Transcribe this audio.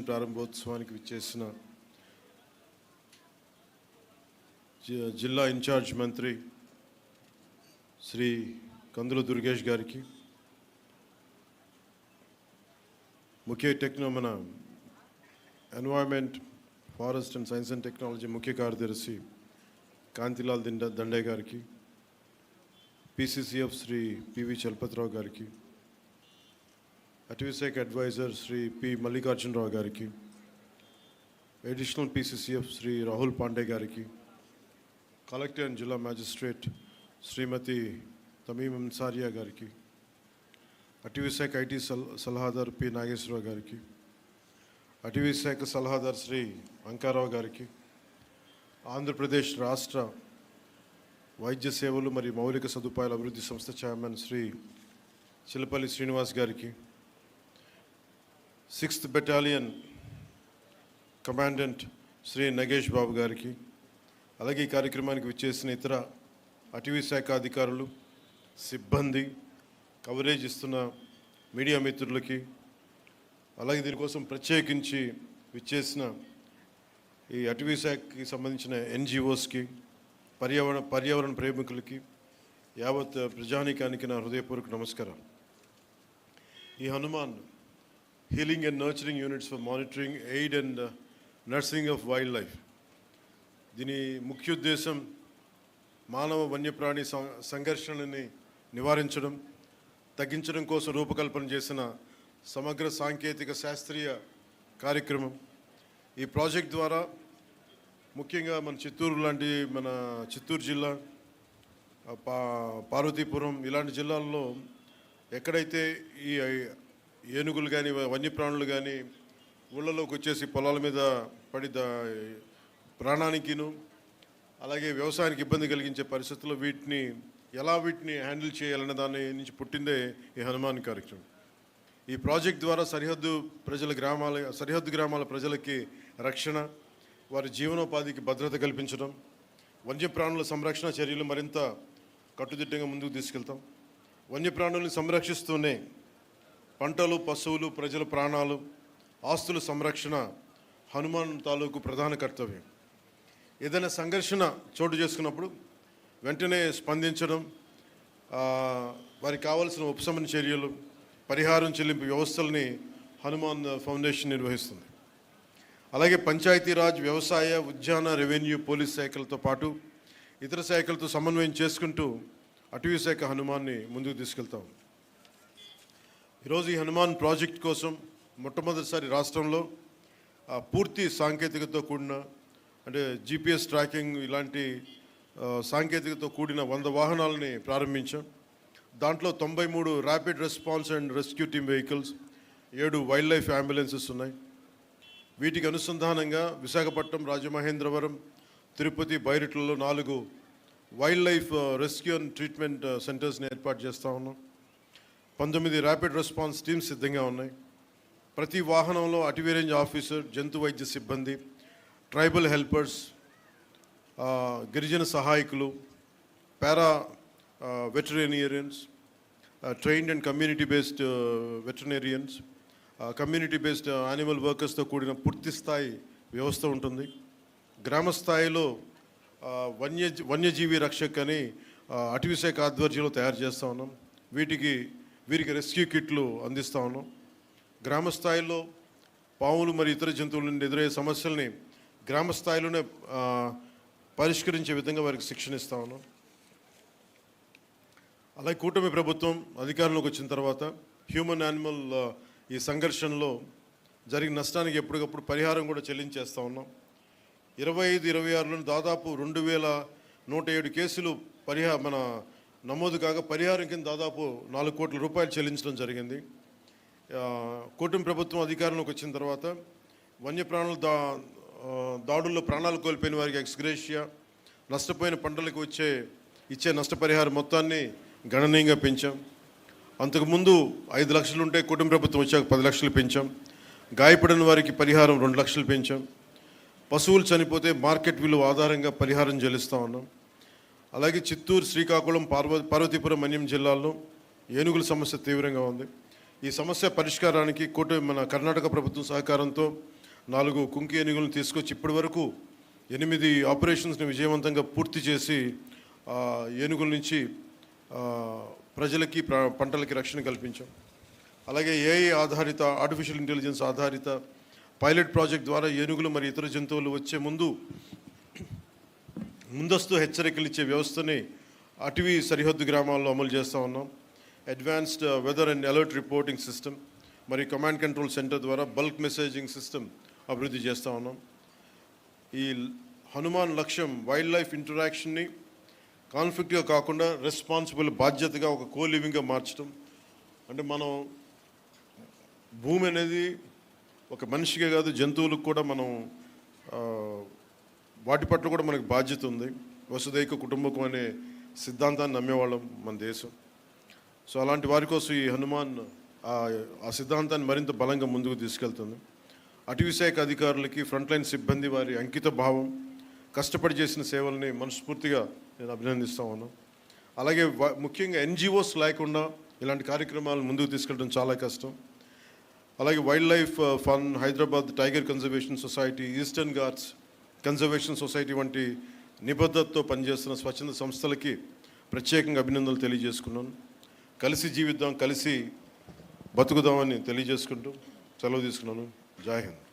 ప్రారంభోత్సవానికి విచ్చేసిన జిల్లా ఇన్ఛార్జ్ మంత్రి శ్రీ కందుల దుర్గేష్ గారికి, మన environment, forest and science and technology ముఖ్య కార్యదర్శి కాంతిలాల్ దండే గారికి, PCCF శ్రీ PV చలపతిరావు గారికి, అటవీశాఖ అడ్వైజర్ శ్రీ P మల్లికార్జునరావు గారికి, అడిషనల్ PCCF శ్రీ రాహుల్ పాండే గారికి, కలెక్టర్ అండ్ జిల్లా మ్యాజిస్ట్రేట్ శ్రీమతి తమీం అన్సారియా గారికి, అటవీశాఖ IT సలహాదారు P నాగేశ్వరరావు గారికి, అటవీశాఖ సలహాదారు శ్రీ అంకారావు గారికి, ఆంధ్రప్రదేశ్ రాష్ట్ర వైద్య సేవలు మరియు మౌలిక సదుపాయాల అభివృద్ధి సంస్థ చైర్మన్ శ్రీ చిలపల్లి శ్రీనివాస్ గారికి, 6th battalion commandant Shri Nagesh Babu గారికి, అలాగే ఈ కార్యక్రమానికి విచ్చేసిన ఇతర అటవీ శాఖ అధికారులు, సిబ్బంది, కవరేజ్ ఇస్తున్న మీడియా మిత్రులకి, అలాగే దీనికోసం ప్రత్యేకించి విచ్చేసిన ఈ అటవీ శాఖకి సంబంధించిన NGOస్కి, పర్యావరణ ప్రేమికులకి, యావత్ ప్రజానీకానికి నా హృదయపూర్వక నమస్కారం. ఈ Hanuman healing and nurturing units for monitoring, aid and nursing of wild life, దీని ముఖ్య ఉద్దేశం మానవ వన్యప్రాణి సంఘర్షణని నివారించడం, తగ్గించడం కోసం రూపకల్పన చేసిన సమగ్ర సాంకేతిక శాస్త్రీయ కార్యక్రమం. ఈ ప్రాజెక్ట్ ద్వారా ముఖ్యంగా మన చిత్తూరు జిల్లా, పార్వతీపురం ఇలాంటి జిల్లాల్లో ఎక్కడైతే ఈ ఏనుగులు కానీ వన్యప్రాణులు కానీ ఊళ్ళలోకి వచ్చేసి పొలాల మీద పడి ప్రాణానికిను అలాగే వ్యవసాయానికి ఇబ్బంది కలిగించే పరిస్థితుల్లో వీటిని హ్యాండిల్ చేయాలనే దాని నుంచి పుట్టిందే ఈ హనుమాన్ కార్యక్రమం. ఈ ప్రాజెక్ట్ ద్వారా సరిహద్దు గ్రామాల ప్రజలకి రక్షణ, వారి జీవనోపాధికి భద్రత కల్పించడం, వన్యప్రాణుల సంరక్షణ చర్యలు మరింత కట్టుదిట్టంగా ముందుకు తీసుకెళ్తాం. వన్యప్రాణుల్ని సంరక్షిస్తూనే పంటలు, పశువులు, ప్రజల ప్రాణాలు, ఆస్తుల సంరక్షణ హనుమాన్ తాలూకు ప్రధాన కర్తవ్యం. ఏదైనా సంఘర్షణ చోటు చేసుకున్నప్పుడు వెంటనే స్పందించడం, వారికి కావాల్సిన ఉపశమన చర్యలు, పరిహారం చెల్లింపు వ్యవస్థల్ని హనుమాన్ ఫౌండేషన్ నిర్వహిస్తుంది. అలాగే పంచాయతీరాజ్, వ్యవసాయ, ఉద్యాన, రెవెన్యూ, పోలీస్ శాఖలతో పాటు ఇతర శాఖలతో సమన్వయం చేసుకుంటూ అటవీ శాఖ హనుమాన్ని ముందుకు తీసుకెళ్తాం. ఈరోజు ఈ హనుమాన్ ప్రాజెక్ట్ కోసం మొట్టమొదటిసారి రాష్ట్రంలో పూర్తి సాంకేతికతతో కూడిన, అంటే GPS ట్రాకింగ్ ఇలాంటి సాంకేతికతతో కూడిన 100 వాహనాలని ప్రారంభించాం. దాంట్లో 93 rapid response and rescue team vehicles, 7 wild life ambulances ఉన్నాయి. వీటికి అనుసంధానంగా విశాఖపట్నం, రాజమహేంద్రవరం, తిరుపతి, బైరిట్లలో 4 wild life rescue and treatment సెంటర్స్ని ఏర్పాటు చేస్తూ ఉన్నాం. 19 ర్యాపిడ్ రెస్పాన్స్ టీమ్స్ సిద్ధంగా ఉన్నాయి. ప్రతి వాహనంలో అటవీ రేంజ్ ఆఫీసర్, జంతు వైద్య సిబ్బంది, ట్రైబల్ హెల్పర్స్, గిరిజన సహాయకులు, para veterinarians, trained and community based veterinarians, community based animal వర్కర్స్తో కూడిన పూర్తి స్థాయి వ్యవస్థ ఉంటుంది. గ్రామ స్థాయిలో వన్యజీవి రక్షక్ అని అటవీ శాఖ ఆధ్వర్యంలో తయారు చేస్తూ ఉన్నాం. వీరికి రెస్క్యూ కిట్లు అందిస్తూ ఉన్నాం. గ్రామ స్థాయిలో పాములు మరియు ఇతర జంతువుల నుండి ఎదురయ్యే సమస్యల్ని గ్రామ స్థాయిలోనే పరిష్కరించే విధంగా వారికి శిక్షణ ఇస్తూ ఉన్నాం. అలాగే కూటమి ప్రభుత్వం అధికారంలోకి వచ్చిన తర్వాత హ్యూమన్ యానిమల్ ఈ సంఘర్షణలో జరిగిన నష్టానికి ఎప్పటికప్పుడు పరిహారం కూడా చెల్లించేస్తూ ఉన్నాం. 25-26లో దాదాపు 2107 కేసులు నమోదు కాగా పరిహారం కింద దాదాపు 4 కోట్ల రూపాయలు చెల్లించడం జరిగింది. కూటమి ప్రభుత్వం అధికారంలోకి వచ్చిన తర్వాత వన్యప్రాణుల దాడుల్లో ప్రాణాలు కోల్పోయిన వారికి ఎక్స్గ్రేషియా, నష్టపోయిన పంటలకు ఇచ్చే నష్టపరిహారం మొత్తాన్ని గణనీయంగా పెంచాం. అంతకుముందు 5 లక్షలు ఉంటే కూటమి ప్రభుత్వం వచ్చాక 10 లక్షలు పెంచాం. గాయపడిన వారికి పరిహారం 2 లక్షలు పెంచాం. పశువులు చనిపోతే మార్కెట్ విలువ ఆధారంగా పరిహారం చెల్లిస్తూ ఉన్నాం. అలాగే చిత్తూరు, శ్రీకాకుళం, పార్వతీపురం, మన్యం జిల్లాల్లో ఏనుగుల సమస్య తీవ్రంగా ఉంది. ఈ సమస్య పరిష్కారానికి మన కర్ణాటక ప్రభుత్వం సహకారంతో 4 కుంకి ఏనుగులను తీసుకొచ్చి ఇప్పటి వరకు 8 ఆపరేషన్స్ని విజయవంతంగా పూర్తి చేసి ఏనుగుల నుంచి ప్రజలకి పంటలకి రక్షణ కల్పించాం. అలాగే ఏఐ ఆధారిత ఆర్టిఫిషియల్ ఇంటెలిజెన్స్ ఆధారిత పైలట్ ప్రాజెక్ట్ ద్వారా ఏనుగులు మరియు ఇతర జంతువులు వచ్చే ముందస్తు హెచ్చరికలు ఇచ్చే వ్యవస్థని అటవీ సరిహద్దు గ్రామాల్లో అమలు చేస్తూ ఉన్నాం. Advanced weather and alert reporting system మరియు కమాండ్ కంట్రోల్ సెంటర్ ద్వారా బల్క్ మెసేజింగ్ సిస్టమ్ అభివృద్ధి చేస్తూ ఉన్నాం. ఈ హనుమాన్ లక్ష్యం వైల్డ్ లైఫ్ ఇంటరాక్షన్ని కాన్ఫ్లిక్ట్గా కాకుండా రెస్పాన్సిబుల్ బాధ్యతగా ఒక లివింగ్గా మార్చడం. అంటే మనం భూమి అనేది ఒక మనిషికే కాదు, జంతువులకు కూడా మనం వాటి పట్ల కూడా మనకు బాధ్యత ఉంది. వసుదైక కుటుంబకం అనే సిద్ధాంతాన్ని నమ్మేవాళ్ళం మన దేశం. సో అలాంటి వారి కోసం ఈ హనుమాన్ ఆ సిద్ధాంతాన్ని మరింత బలంగా ముందుకు తీసుకెళ్తుంది. అటవీ శాఖ అధికారులకి, ఫ్రంట్లైన్ సిబ్బంది వారి అంకిత భావం, కష్టపడి చేసిన సేవల్ని మనస్ఫూర్తిగా నేను అభినందిస్తూ ఉన్నాను. అలాగే ముఖ్యంగా ఎన్జిఓస్ లేకుండా ఇలాంటి కార్యక్రమాలను ముందుకు తీసుకెళ్ళడం చాలా కష్టం. అలాగే wild life fund, Hyderabad tiger conservation society, eastern Ghats conservation society వంటి నిబద్ధతతో పనిచేస్తున్న స్వచ్ఛంద సంస్థలకి ప్రత్యేకంగా అభినందనలు తెలియజేసుకున్నాను. కలిసి జీవిద్దాం, కలిసి బతుకుదామని తెలియజేసుకుంటూ సెలవు తీసుకున్నాను. జై హింద్.